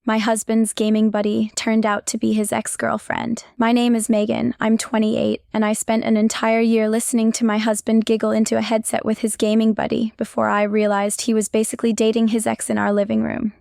My husband's gaming buddy turned out to be his ex-girlfriend. My name is Megan, I'm 28, and I spent an entire year listening to my husband giggle into a headset with his gaming buddy before I realized he was basically dating his ex in our living room.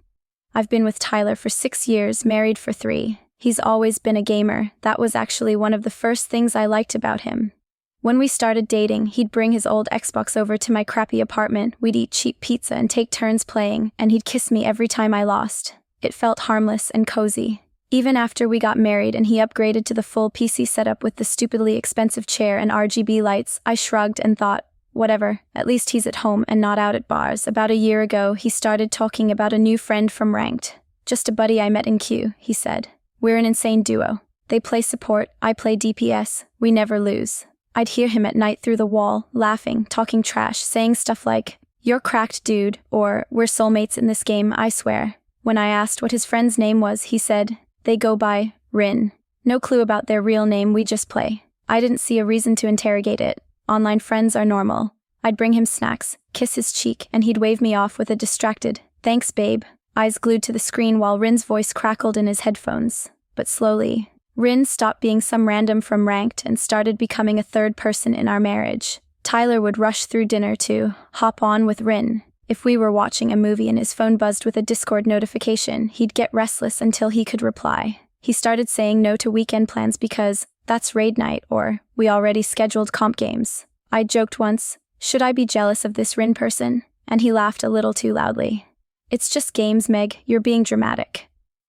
I've been with Tyler for 6 years, married for 3. He's always been a gamer. That was actually one of the first things I liked about him. When we started dating, he'd bring his old Xbox over to my crappy apartment, we'd eat cheap pizza and take turns playing, and he'd kiss me every time I lost. It felt harmless and cozy. Even after we got married and he upgraded to the full PC setup with the stupidly expensive chair and RGB lights, I shrugged and thought, whatever, at least he's at home and not out at bars. About a year ago, he started talking about a new friend from Ranked. Just a buddy I met in Q, he said. We're an insane duo. They play support, I play DPS, we never lose. I'd hear him at night through the wall, laughing, talking trash, saying stuff like, "You're cracked, dude," or "We're soulmates in this game, I swear." When I asked what his friend's name was, he said, "They go by Rin." No clue about their real name, we just play. I didn't see a reason to interrogate it. Online friends are normal. I'd bring him snacks, kiss his cheek, and he'd wave me off with a distracted, "Thanks, babe," eyes glued to the screen while Rin's voice crackled in his headphones. But slowly, Rin stopped being some random from Ranked and started becoming a third person in our marriage. Tyler would rush through dinner to hop on with Rin. If we were watching a movie and his phone buzzed with a Discord notification, he'd get restless until he could reply. He started saying no to weekend plans because that's raid night or we already scheduled comp games. I joked once, "Should I be jealous of this Rin person?" And he laughed a little too loudly. "It's just games, Meg, you're being dramatic."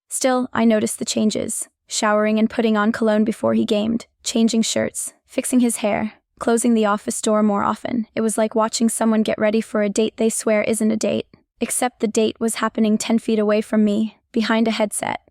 Still, I noticed the changes. Showering and putting on cologne before he gamed, changing shirts, fixing his hair, closing the office door more often. It was like watching someone get ready for a date they swear isn't a date. Except the date was happening 10 feet away from me, behind a headset.